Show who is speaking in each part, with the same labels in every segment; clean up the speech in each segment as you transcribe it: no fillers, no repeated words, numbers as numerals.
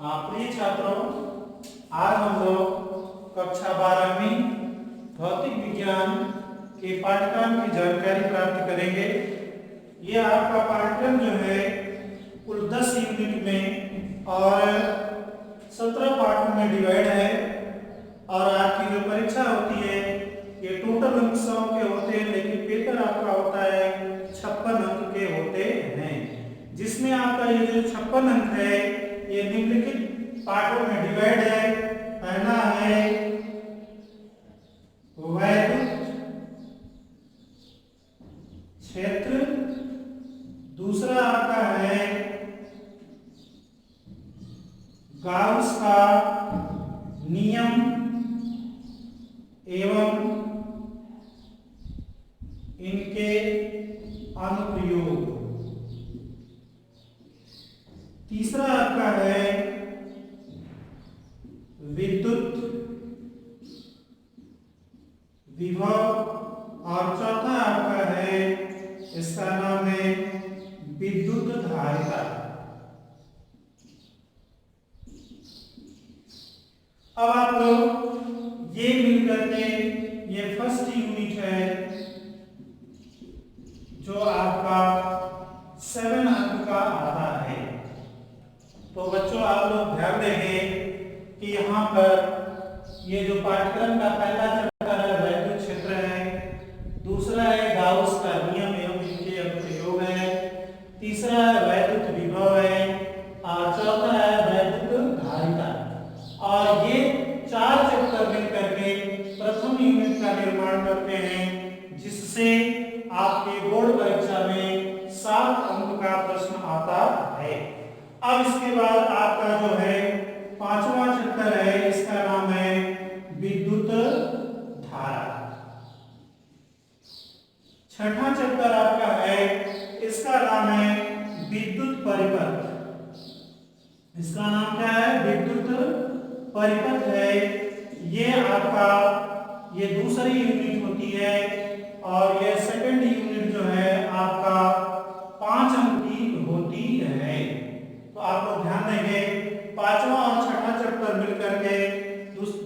Speaker 1: प्रिय छात्रों, आज हम लोग कक्षा 12वीं भौतिक विज्ञान के पाठ्यक्रम की जानकारी प्राप्त करेंगे। ये आपका पाठ्यक्रम जो है कुल 10 यूनिट में और 17 पाठों में डिवाइड है और आपकी जो परीक्षा होती है ये टोटल अंक 100 के होते हैं, लेकिन पेपर आपका होता है 56 अंक के होते हैं, जिसमें आपका ये जो 56 अंक है ये निम्नलिखित पाठों में डिवाइड है। पहला है वैद्युत क्षेत्र, दूसरा आपका है गाउस का नियम एवं इनके अनुप्रयोग, तीसरा आपका है विद्युत विभव और चौथा आपका है, इसका नाम है विद्युत धारिता। अब आप लोग ये मिलकर के ये फर्स्ट यूनिट है जो आपका 7 अंक का आता है। तो बच्चों आप लोग ध्यान देंगे कि यहाँ पर ये जो पाठ्यक्रम का पहला चैप्टर है वैद्युत क्षेत्र है, दूसरा है गाउस का नियम एवं इनके अनुप्रयोग है, तीसरा है वैद्युत विभव है और चौथा है वैद्युत धारिता। और ये 4 चैप्टर मिलकर के प्रथम यूनिट का निर्माण करते हैं, जिससे आपके बोर्ड परीक्षा में 7 अंक का प्रश्न आता है। अब इसके बाद आपका जो है 5वां चैप्टर है, इसका नाम है विद्युत धारा। 6वां चैप्टर आपका है, इसका नाम है विद्युत परिपथ। इसका नाम क्या है? विद्युत परिपथ है। ये आपका ये दूसरी यूनिट होती है और ये सेकंड यूनिट जो है आपका 5 अंक की होती है। तो आप लोग ध्यान देंगे 5वां और 6वां चैप्टर मिलकर के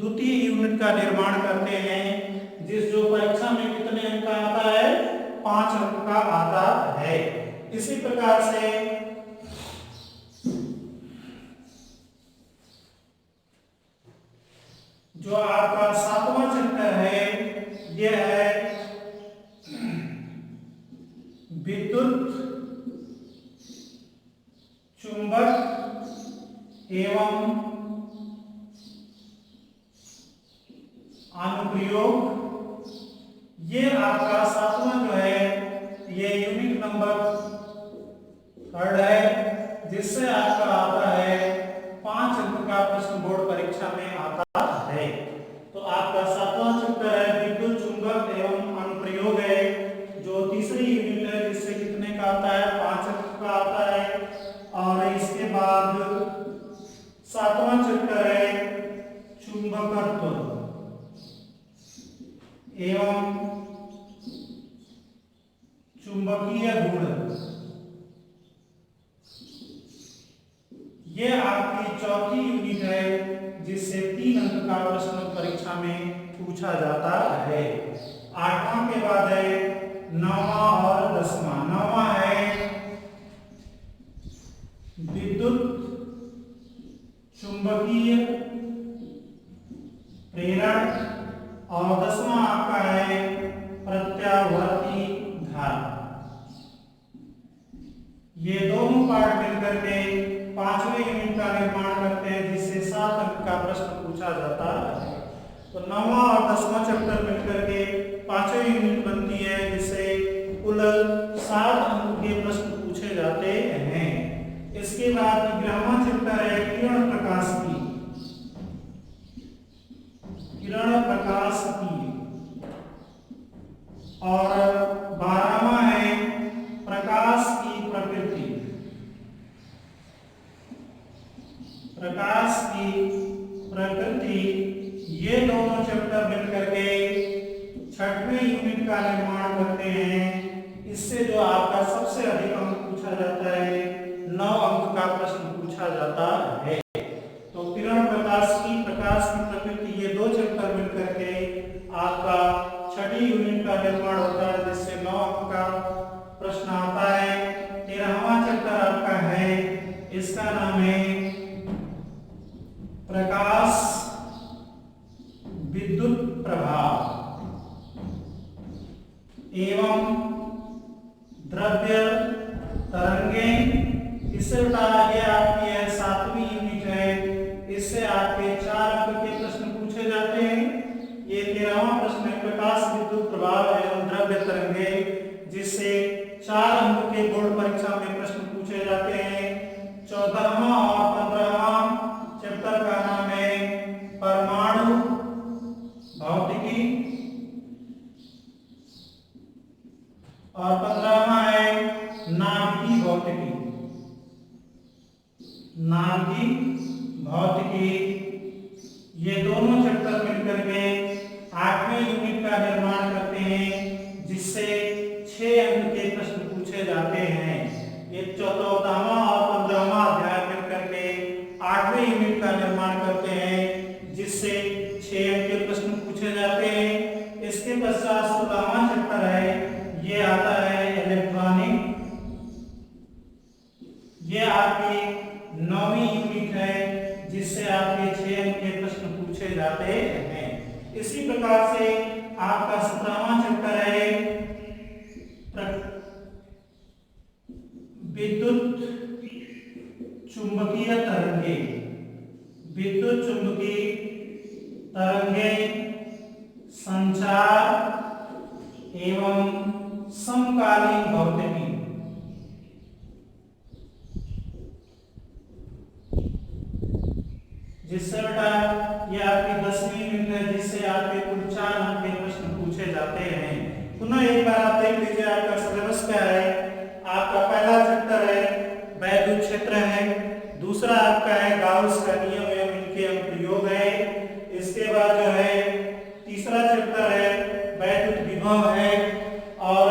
Speaker 1: द्वितीय यूनिट का निर्माण करते हैं, जिस जो परीक्षा में कितने अंक का आता है? 5 अंक का आता है। इसी प्रकार से जो आपका 7वां चैप्टर है यह है विद्युत चुंबक एवं अनुप्रयोग। ये आपका 7वां जो है ये यूनिट नंबर 3 है, जिससे आपका आता है 5 अंक का प्रश्न बोर्ड परीक्षा में आता है। तो आपका 7वां चैप्टर है विद्युत चुंबक एवं अनुप्रयोग है, जो तीसरी यूनिट है, जिससे कितने का आता है? 5 अंक का आता है। और इसके बाद 7वां चैप्टर है चुंबकत्व एवं चुंबकीय गुण। ये आपकी चौथी यूनिट है, जिससे 3 अंक का प्रश्न परीक्षा में पूछा जाता है। 8वां के बाद है 9वां और 10वां। 9वां है विद्युत चुंबकीय प्रेरण और 10वां आपका है प्रत्यावर्ती धारा। ये दोनों पार्ट मिलकर के 5वें यूनिट का निर्माण करते हैं, जिससे 7 अंक का प्रश्न पूछा जाता है। तो 9वां और 10वां चैप्टर मिलकर के 5वें यूनिट बनती है, जिससे कुल 7 अंक के प्रश्न पूछे जाते हैं। इसके बाद 11वां चैप्टर है किरण प्रकाशिकी। किरण प्रकाशिकी और 12वां है प्रकाश की प्रकृति। प्रकाश की प्रकृति ये दोनों चैप्टर मिलकर के 6वें यूनिट का निर्माण करते हैं। इससे जो आपका निर्माण होता है, जिससे 9 अंक का प्रश्न आता है। 13वां चैप्टर आपका है, इसका नाम है प्रकाश विद्युत प्रभाव एवं द्रव्य तरंगें। इससे उल्टा ये आपकी है 7वीं यूनिट है, इससे आपके 4 अंक के प्रश्न पूछे जाते हैं। ये 13वां प्रश्न है, प्रकाश विद्युत प्रभाव एवं द्रव्य तरंगें, जिससे 4 अंक के बोर्ड परीक्षा में प्रश्न पूछे जाते हैं। 14वां और 15वां चैप्टर का नाम है परमाणु भौतिकी और 15वां है नाभिकीय भौतिकी। नाभिकीय भौतिकी, ये दोनों चैप्टर मिलकर के 8वें यूनिट का निर्माण करते हैं, जिससे 6 अंक के प्रश्न पूछे जाते हैं। ये 14वां और 15वां अध्याय मिलकर के 8वें यूनिट का निर्माण करते हैं, जिससे 6 अंक के प्रश्न पूछे जाते हैं। इसके पश्चात 16वां चैप्टर है, ये आता है इलेक्ट्रॉनिक। ये आपकी 9वीं यूनिट है, जिससे आपके 6 अंक के प्रश्न पूछे जाते हैं। इसी प्रकार से आपका 17वां चैप्टर है विद्युत चुंबकीय तरंगे। विद्युत चुंबकीय तरंगे संचार एवं समकालीन भौतिकी। जिससे बेटा ये आपकी 10वीं यूनिट है, जिससे आपके कुल 4 अंक के प्रश्न पूछे जाते हैं। पुनः एक बार आप देख लीजिए आपका सिलेबस क्या है। आपका पहला चैप्टर है वैद्युत क्षेत्र है, दूसरा आपका है गाउस का नियम एवं इनके अनुप्रयोग है। इसके बाद जो है तीसरा चैप्टर है वैद्युत विभव है, और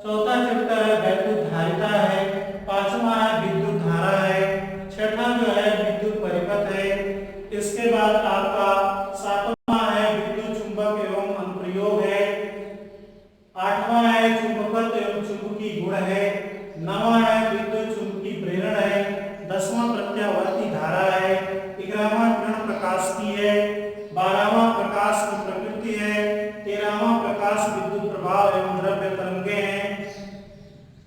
Speaker 1: चौथा चैप्टर है वैद्युत धारिता है, पांचवा है विद्युत धारा है, छठा जो है विद्युत परिपथ है। इसके बाद आपका 7वां है विद्युत चुंबक एवं अनुप्रयोग है, 8वां है चुंबकत्व एवं चुंबकीय गुण है, 9वां है विद्युत चुंबकीय प्रेरण है, 10वां प्रत्यावर्ती धारा है, 11वां किरण प्रकाश की है, 12वां प्रकाश की प्रकृति है, 13वां प्रकाश विद्युत प्रभाव एवं द्रव्य तरंगे हैं,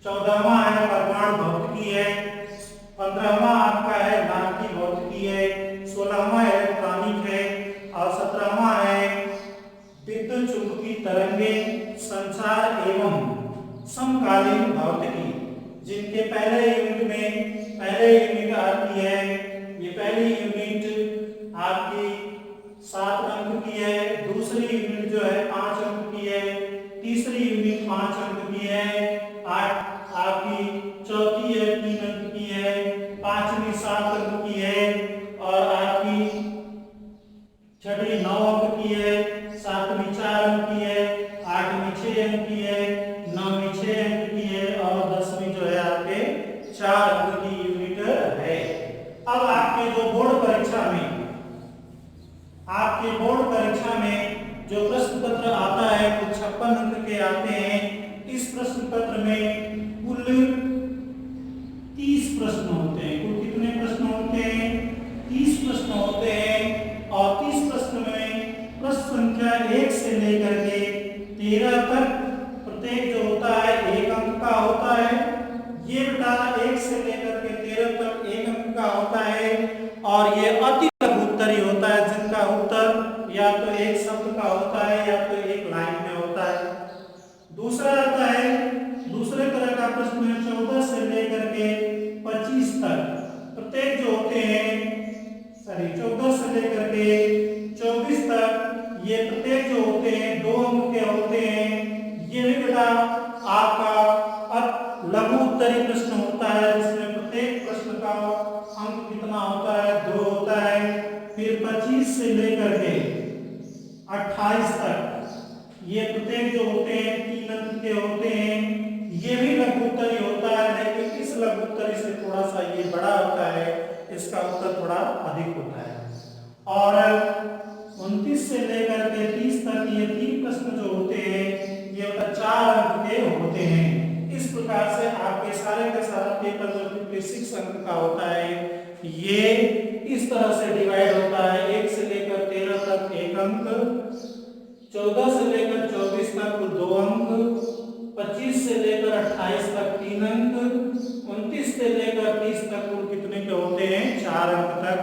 Speaker 1: 14वां है परमाणु भौतिकी है, 15वां आपका है नाभिकीय भौतिकी है, 16वां इलेक्ट्रॉनिक है, और 17वां है विद्युत चुंबकीय तरंगे संचार एवं समकालीन भौतिकी। जिनके पहले यूनिट आती है, ये पहली यूनिट आपकी 7 अंक की है, दूसरी यूनिट जो है 5 अंक की है, तीसरी यूनिट 5 अंक की है, आपकी चौथी है 3 अंक की है, पांचवी 7 अंक की है, और आपकी छठी 9 अंक की है, सातवीं 4 अंक की है, 8वीं 6 अंक की है, 9वीं 6 अंक की है, और 10वीं जो है आपके 4 अंक की यूनिट है। अब आपके जो बोर्ड परीक्षा में जो प्रश्न पत्र आता है कुल 56 अंक के आते हैं। इस प्रश्न पत्र में कुल 30 प्रश्न होते हैं। कुल कितने प्रश्न होते हैं? 30 प्रश्न होते हैं, और 30 प्रश्न में प्रश्न संख्या 1 से लेकर के 13 तक प्रत्येक जो होता है 1 अंक का होता है। ये बेटा 1 से लेकर के 13 तक 1 अंक का होता है, और ये अति लघु उत्तरीय होता है, जिनका उत्तर या तो एक शब्द का होता है या तो एक लाइन में होता है। दूसरा आता है दूसरे तरह का प्रश्न है 14 से लेकर के 25 तक प्रत्येक जो होते हैं 14 से लेकर के 24 तक ये प्रत्येक जो होते हैं 2 अंक के होते हैं। ये भी बेटा आपका लघु उत्तरीय प्रश्न होता है, जिसमें प्रत्येक प्रश्न का अंक कितना होता है? 2 होता है। फिर 25 से लेकर के 28 तक ये प्रत्येक जो होते हैं 3 अंक के होते हैं। ये भी लघु उत्तरीय होता है, लेकिन इस लघु उत्तरीय से थोड़ा सा ये बड़ा होता है, इसका उत्तर थोड़ा अधिक होता है। और 29 से लेकर के 30 तक ये 3 प्रश्न जो होते हैं 4 अंक के होते हैं। इस प्रकार से आपके सारे का सारा पेपर जो 6 अंक का होता है ये इस तरह से डिवाइड होता है। 1 से लेकर 13 तक 1 अंक, 14 से लेकर 24 तक 2 अंक, 25 से लेकर 28 तक 3 अंक, 29 से लेकर 30 तक कुल कितने के होते हैं 4 अंक तक।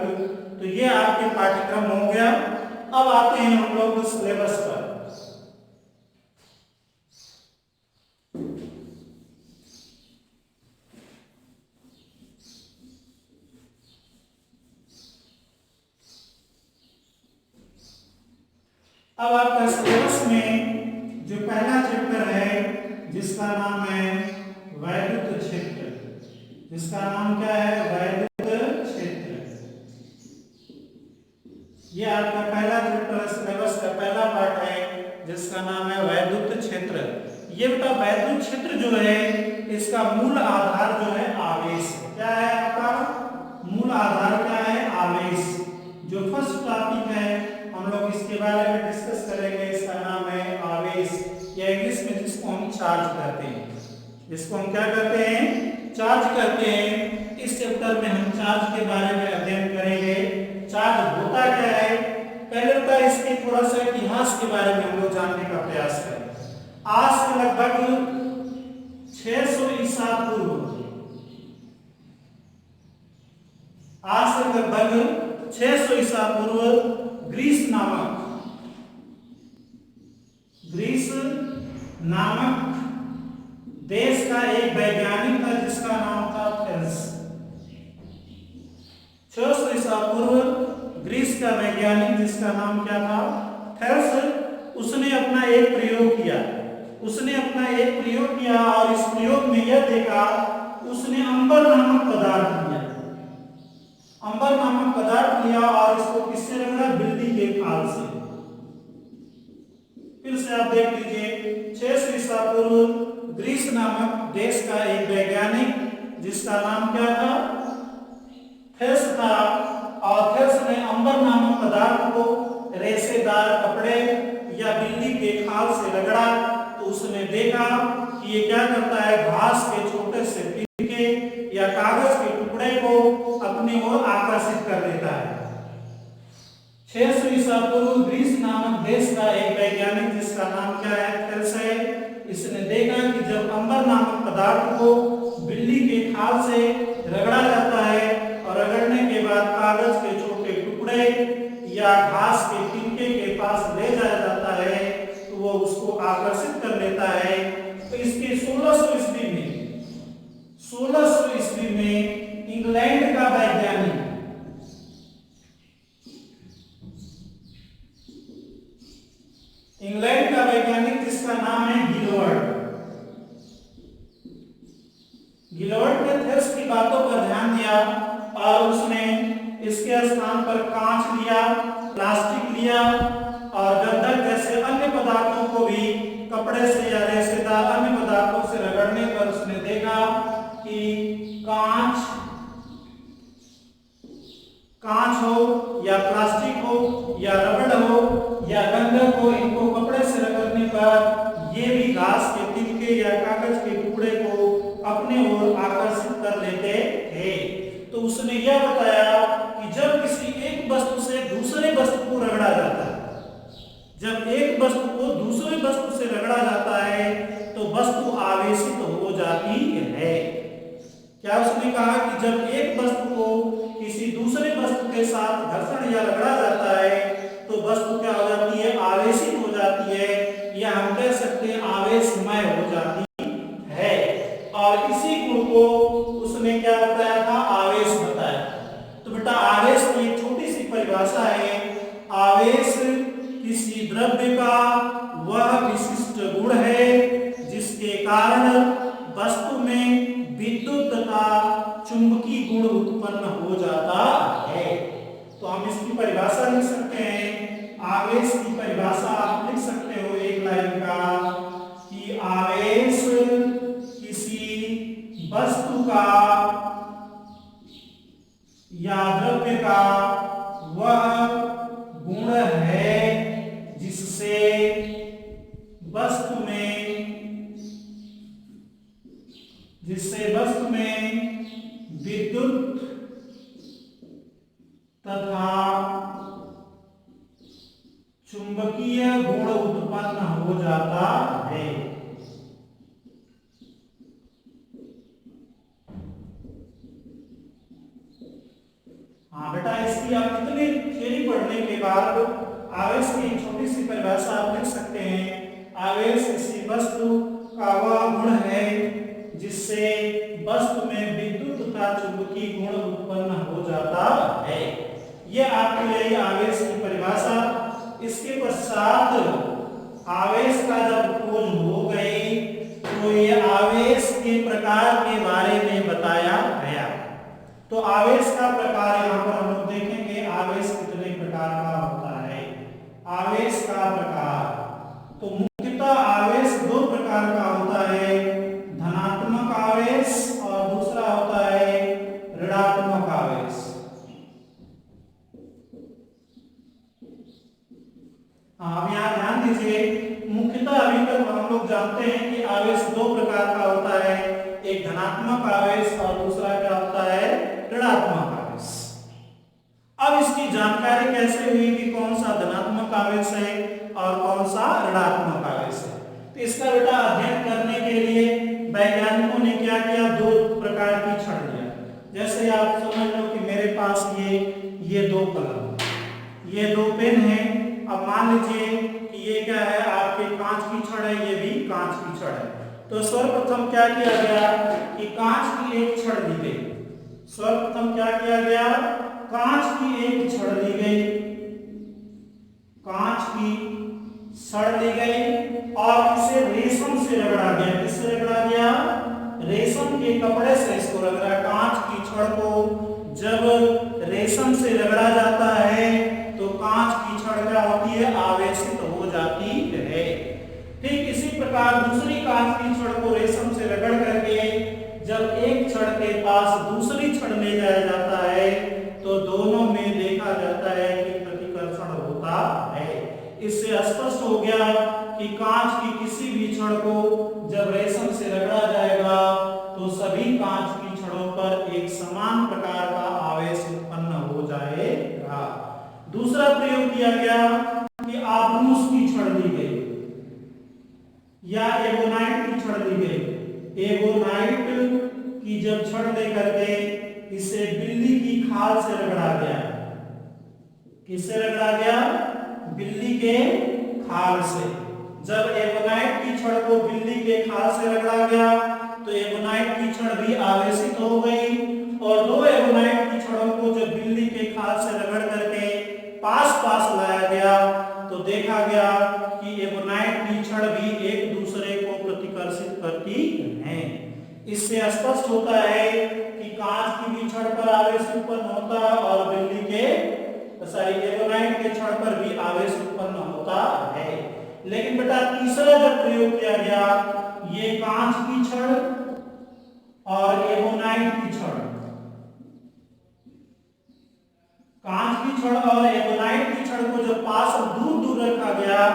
Speaker 1: तो ये आपके पाठ्यक्रम हो गया। अब आते हैं हम लोग सिलेबस पर। अब आपका सिलेबस में जो पहला चैप्टर है जिसका नाम है वैद्युत क्षेत्र, जिसका नाम क्या है वैद्युत क्षेत्र, ये आपका पहला चैप्टर सिलेबस का पहला पार्ट है जिसका नाम है वैद्युत क्षेत्र। ये बेटा वैद्युत क्षेत्र जो है इसका मूल आधार जो है आवेश है। क्या है आपका मूल आधार क्या है आवेश। जो फर्स्ट टॉपिक है हम लोग इसके बारे में डिस्कस करेंगे, इसका नाम है आवेश या इंग्लिश में जिसको हम चार्ज कहते हैं, जिसको हम क्या कहते हैं चार्ज कहते हैं। इस चैप्टर में हम चार्ज के बारे में अध्ययन करेंगे। चार्ज होता क्या है, पहले तो इसके थोड़ा सा इतिहास के बारे में हम लोग जानने का प्रयास करें। आज से लगभग 600 ईसा पूर्व, आज से लगभग 600 ईसा पूर्व ग्रीस नामक देश का एक वैज्ञानिक था जिसका नाम था थेल्स। 600 ईसा पूर्व ग्रीस का वैज्ञानिक जिसका नाम क्या था थेल्स, उसने अपना एक प्रयोग किया और इस प्रयोग में यह देखा, उसने अंबर नामक पदार्थ लिया और इसको किससे रगड़ा बिल्ली के खाल से। फिर से आप देख लीजिए 600 ईसा पूर्व ग्रीस नामक देश का एक वैज्ञानिक जिसका नाम क्या था थेल्स था, और थेल्स ने अंबर नामक पदार्थ को रेशेदार कपड़े या बिल्ली के खाल से रगड़ा तो उसने देखा कि ये क्या करता है, घास के छोटे से तिनके या कागज के टुकड़े को अपनी ओर आकर्षित कर देता है। 600 ईसा पूर्व ग्रीस नामक देश का एक वैज्ञानिक जिसका नाम क्या है थेल्स है, इसने देखा कि जब अंबर नामक पदार्थ को बिल्ली के खाल से रगड़ा जाता है और रगड़ने के बाद कागज के छोटे टुकड़े या घास के तिनके के पास ले जाया जाता है तो वो उसको आकर्षित कर लेता है। तो इसके 1600 ईस्वी में इंग्लैंड का वैज्ञानिक जिसका नाम है गिलवर्ट ने थेल्स की बातों पर ध्यान दिया और उसने इसके स्थान पर कांच लिया, प्लास्टिक लिया और गंधक जैसे अन्य पदार्थों को भी कपड़े से या रेशेदार अन्य पदार्थों से रगड़ने पर उसने देखा कि कांच हो या प्लास्टिक हो या रबड़ हो या गंधक हो, इनको कपड़े से रगड़ने पर ये भी घास के तिनके या कागज के टुकड़े को अपने ओर आकर्षित कर लेते थे। तो उसने यह बताया कि जब किसी एक वस्तु से दूसरे वस्तु को रगड़ा जाता है, जब एक वस्तु को दूसरे वस्तु से रगड़ा जाता है तो वस्तु आवेशित हो जाती है। क्या उसने कहा कि जब एक वस्तु को किसी दूसरे वस्तु के साथ घर्षण या रगड़ा जाता है तो वस्तु क्या हो जाती है आवेशित हो जाती है, या हम कह सकते हैं आवेशमय हो जाती है। और इसी गुण को उसने क्या बताया था आवेश बताया। तो बेटा आवेश की एक छोटी सी परिभाषा है, आवेश किसी द्रव्य का वह विशिष्ट गुण है जिसके कारण वस्तु में विद्युत तथा चुंबकीय गुण उत्पन्न हो जाता है। तो हम इसकी परिभाषा लिख सकते हैं, आवेश की परिभाषा आप लिख सकते हो एक लाइन का कि आवेश किसी वस्तु का या द्रव्य का वह गुण है जिससे वस्तु में होने के बाद आवेश की एक छोटी सी परिभाषा आप लिख सकते हैं। आवेश किसी वस्तु का वह गुण है जिससे वस्तु में विद्युत तथा चुंबकीय गुण उत्पन्न हो जाता है। यह आपके लिए आवेश की परिभाषा। इसके पश्चात आवेश का जब खोज हो गई तो ये आवेश के प्रकार के बारे में बताया गया। तो आवेश का प्रकार यहाँ पर हम लोग देखेंगे, आवेश कितने प्रकार का होता है। आवेश का प्रकार, तो मुख्यतः आवेश दो प्रकार का होता है, धनात्मक आवेश और दूसरा होता है ऋणात्मक आवेश। अब यहाँ ध्यान दीजिए, मुख्यतः अभी तक हम लोग जानते हैं कि आवेश दो प्रकार का होता है, एक धनात्मक आवेश और दूसरा क्या होता है, ऋणात्मक आवेश। अब इसकी जानकारी कैसे हुई कि कौन सा धनात्मक आवेश है और कौन सा ऋणात्मक आवेश है। तो इसका बेटा अध्ययन करने के लिए वैज्ञानिकों ने क्या किया, दो प्रकार की छड़ लिया। जैसे आप समझ लो कि मेरे पास ये दो कलम, ये दो पेन है। अब मान लीजिए कि ये क्या है, आपके कांच की छड़ है, ये भी कांच की छड़ है। तो सर्वप्रथम क्या किया गया कि कांच की एक छड़ ली गई। सर्वप्रथम क्या किया गया, कांच की एक छड़ ली गई, कांच की छड़ ली गई और इसे रेशम से रगड़ा गया। किससे रगड़ा गया, रेशम के कपड़े से इसको रगड़ा। कांच की छड़ को जब रेशम से रगड़ा जाता है तो कांच की छड़ क्या होती है, आवेशित हो जाती है। ठीक इसी प्रकार दूसरी कांच की छड़ को रेशम से रगड़ करके जब एक छड़ के पास दूसरी छड़ ले जाया जाता है तो दोनों में देखा जाता है कि प्रतिकर्षण होता है। इससे स्पष्ट हो गया कि कांच की किसी भी छड़ को जब रेशम से रगड़ा जाएगा तो सभी कांच की छड़ों पर एक समान प्रकार का आवेश उत्पन्न हो जाएगा। दूसरा प्रयोग किया गया कि आब्रूस की छड़ ली गई या एगोनाइट की छड़ ली गई। एगोनाइट की जब छड़ लेकर के इसे बिल्ली की खाल से रगड़ा गया। किससे रगड़ा गया, बिल्ली के खाल से। जब एगोनाइट की छड़ को बिल्ली के खाल से रगड़ा गया तो एगोनाइट की छड़ भी आवेशित हो गई और दो एगोनाइट की छड़ों को जब बिल्ली के खाल से रगड़ करके पास पास लाया गया तो देखा गया कि एगोनाइट की छड़ भी एक दूसरे को प्रतिकर्षित करती है। इससे स्पष्ट होता है कि कांच की भी छड़ पर आवेश उत्पन्न होता है और बिल्ली के एगोनाइट के छड़ पर भी आवेश उत्पन्न होता है। लेकिन बेटा तीसरा जब प्रयोग किया गया, ये कांच की छड़ और एगोनाइट की छड़, कांच की छड़ और एगोनाइट की छड़ को जब पास दूर दूर रखा गया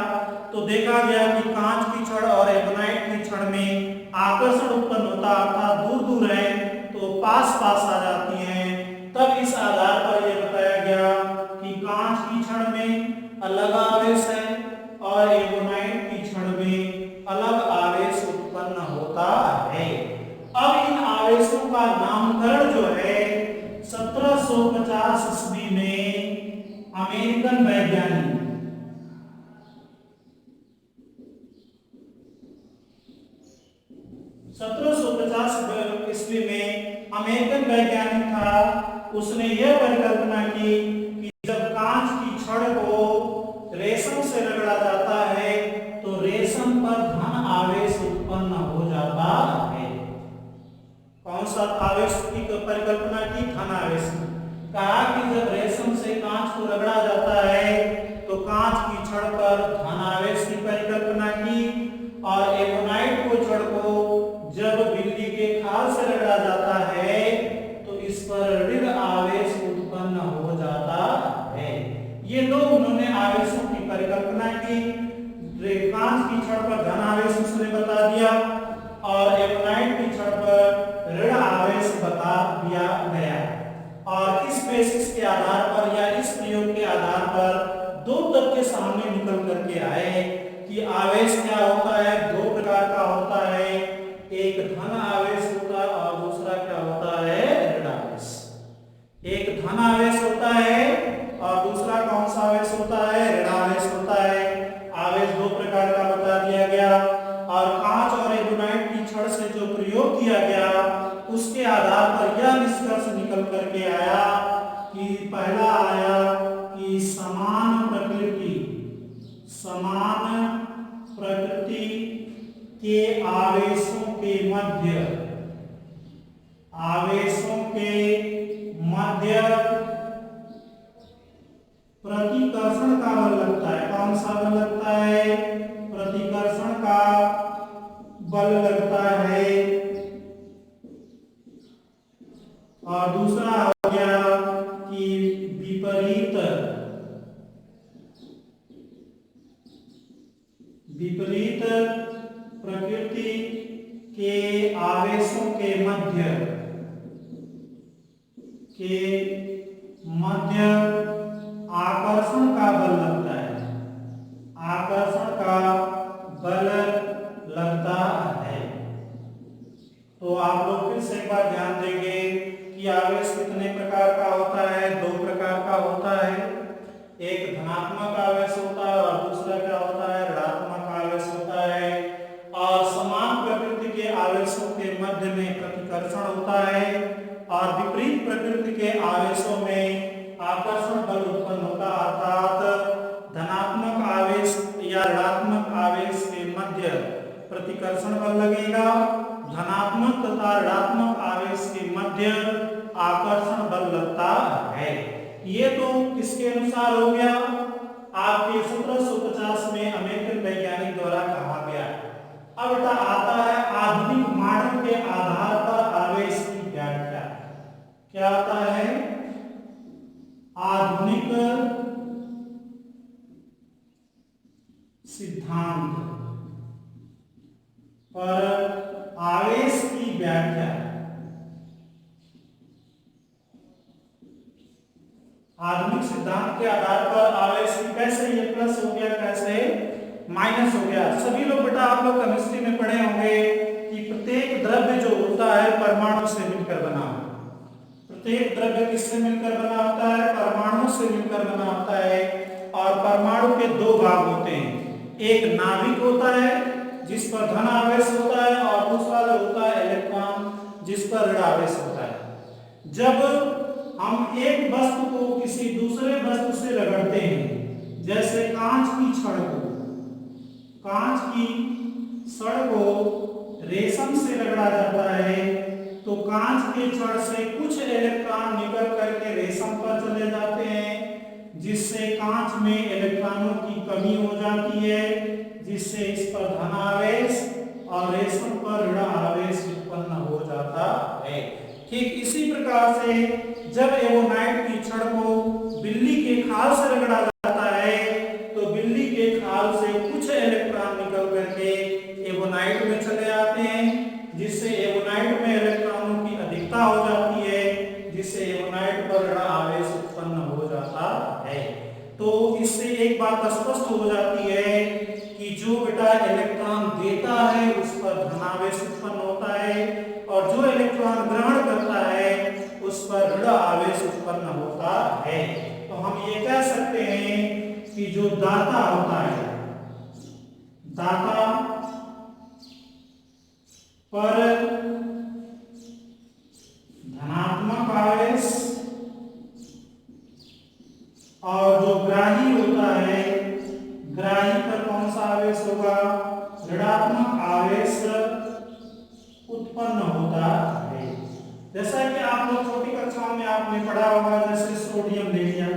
Speaker 1: तो देखा गया कि कांच की छड़ और एगोनाइट की छड़ में आकर्षण उत्पन्न होता, अर्थात दूर दूर है तो पास पास आ जाती हैं। तब इस आधार पर यह बताया गया कि कांच की छड़ में अलग आवेश है और एगोनाइट की छड़ में अलग आवेश उत्पन्न होता है। अब इन आवेशों का नामकरण जो है 1750 ईस्वी में अमेरिकन वैज्ञानिक 1750 ईस्वी में अमेरिकन वैज्ञानिक था, उसने यह परिकल्पना की कि जब कांच की छड़ को रेशम से रगड़ा जाता है तो रेशम पर धन आवेश उत्पन्न हो जाता है। कौन सा आवेश की परिकल्पना की, धन आवेश। कहा कि जब रेशम से कांच को रगड़ा जाता है तो कांच की छड़ पर धन आवेश की परिकल्पना की और एगोनाइट को छड़ को जब बिल्ली के खाल से रगड़ा जाता है तो इस पर ऋण आवेश उत्पन्न हो जाता है। ये दो उन्होंने आवेशों की परिकल्पना की। कांच की छड़ पर धन आवेश उसने बता दिया और एगोनाइट की छड़ पर ऋण आवेश बता दिया गया। और इस बेसिस के आधार पर या इस प्रयोग के आधार पर दो तथ्य सामने निकल करके आए कि आवेश क्या होता है, दो प्रकार का होता है, एक धन आवेश होता है और दूसरा क्या होता है, ऋण आवेश। एक धन आवेश होता है और दूसरा कौन सा आवेश किया गया उसके आधार पर यह निष्कर्ष निकल करके आया कि पहला आया कि समान प्रकृति के आवेशों के मध्य प्रतिकर्षण का बल लगता है। कौन सा बल लगता है? प्रतिकर्षण का बल लगता है। और दूसरा हो गया कि विपरीत प्रकृति के आवेशों के मध्य आकर्षण का बल लगता है। तो आप लोग फिर से एक बार ध्यान देंगे कि आवेश कितने प्रकार का होता है? 2 प्रकार का होता है। एक धनात्मक आवेश होता है और दूसरा क्या होता है? ऋणात्मक आवेश होता है। और समान प्रकृति के आवेशों के मध्य में प्रतिकर्षण होता है और विपरीत प्रकृति के आवेशों में आकर्षण बल उत्पन्न होता है। अर्थात धनात्मक आवेश या ऋणात्मक आवेश के मध्य प्रतिकर्षण बल लगेगा, धनात्मक तथा ऋणात्मक आवेश के मध्य आकर्षण बल लगता है। ये तो किसके अनुसार हो गया? आपके 1750 में अमेरिकन वैज्ञानिक द्वारा कहा गया। अब बेटा आता है आधुनिक मॉडल के आधार पर आवेश की व्याख्या। क्या आता है? आधुनिक सिद्धांत पर आवेश की व्याख्या। आधुनिक सिद्धांत के आधार पर आवेश की कैसे ये प्लस हो गया, कैसे माइनस हो गया। सभी लोग बेटा आप लोग केमिस्ट्री में पढ़े होंगे कि प्रत्येक द्रव्य जो होता है परमाणु से मिलकर बना होता है। प्रत्येक द्रव्य किससे मिलकर बना होता है? परमाणु से मिलकर बना होता है। और परमाणु के 2 भाग होते हैं। एक नाभिक होता है जिस पर धन आवेश होता है और दूसरा जो होता है इलेक्ट्रॉन जिस पर ऋण आवेश होता है। जब हम एक वस्तु को किसी दूसरे वस्तु से रगड़ते हैं, जैसे कांच की छड़ को रेशम से रगड़ा जाता है तो कांच के छड़ से कुछ इलेक्ट्रॉन निकल करके रेशम पर चले जाते हैं, जिससे कांच में इलेक्ट्रॉनों की कमी हो जाती है, जिससे इस पर धन आवेश और रेशम पर ऋण आवेश उत्पन्न हो जाता है। ठीक इसी प्रकार से जब एवोनाइट की छड़ को बिल्ली के खाल से रगड़ा जाता है तो बिल्ली के खाल से कुछ इलेक्ट्रॉन निकल करके एवोनाइट में चले आते हैं, जिससे एवोनाइट में इलेक्ट्रॉनों की अधिकता हो जाती है, जिससे एवोनाइट पर ऋण आवेश उत्पन्न हो जाता है। तो इससे एक बात स्पष्ट हो जाती है कि जो बेटा इलेक्ट्रॉन देता है उस पर धनावेश उत्पन्न होता है और जो इलेक्ट्रॉन ग्रहण करता है उस पर ऋण आवेश उत्पन्न होता है। तो हम ये कह सकते हैं कि जो दाता होता है, दाता पर धनात्मक आवेश और जो ग्राही होता है, ग्राही पर कौन सा आवेश होगा? ऋणात्मक आवेश उत्पन्न होता है। जैसा कि आप लोग छोटी कक्षाओं में आपने पढ़ा होगा, जैसे सोडियम ले लिया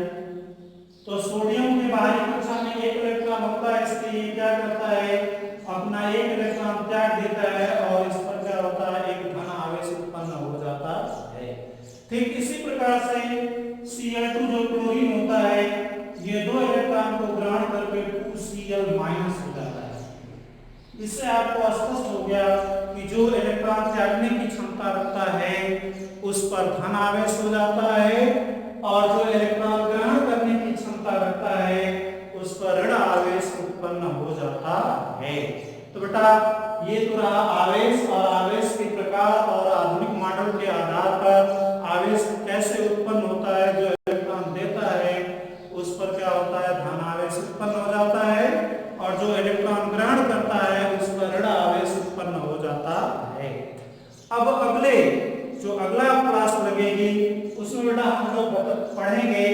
Speaker 1: तो सोडियम के बाहरी कक्षा में 1 इलेक्ट्रॉन होता है, इसलिए क्या करता है? अपना 1 इलेक्ट्रॉन त्याग देता है और इस पर क्या होता है? एक धन आवेश उत्पन्न हो जाता है। ठीक इसी प्रकार से Cl2 जो क्लोरीन होता है, ये 2 इलेक्ट्रॉन को ग्रहण करके 2Cl- हो जाता है। इससे आपको स्पष्ट हो गया कि जो इलेक्ट्रॉन त्यागने की क्षमता रखता है उस पर धन आवेश हो जाता है और जो इलेक्ट्रॉन ग्रहण करने की क्षमता रखता है उस पर ऋण आवेश उत्पन्न हो जाता है। तो बेटा ये तो रहा आवेश और आवेश के प्रकार और आधुनिक मॉडल के आधार पर आवेश कैसे उत्पन्न होता है। जो इलेक्ट्रॉन देता है उस पर क्या होता है? धन आवेश उत्पन्न हो जाता है और जो इलेक्ट्रॉन ग्रहण करता है उस पर ऋण आवेश उत्पन्न हो जाता है। अब अगले जो अगला क्लास लगेगी उसमें बेटा हम लोग पढ़ेंगे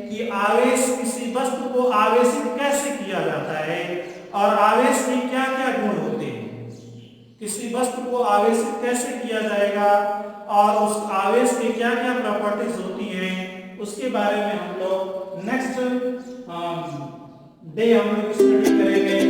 Speaker 1: कि आवेश, किसी वस्तु को आवेशित कैसे किया जाता है और आवेश के क्या क्या गुण होते हैं, किसी वस्तु को आवेशित कैसे किया जाएगा और उस आवेश की क्या क्या प्रॉपर्टीज होती हैं, उसके बारे में हम लोग नेक्स्ट डे हम लोग स्टडी करेंगे।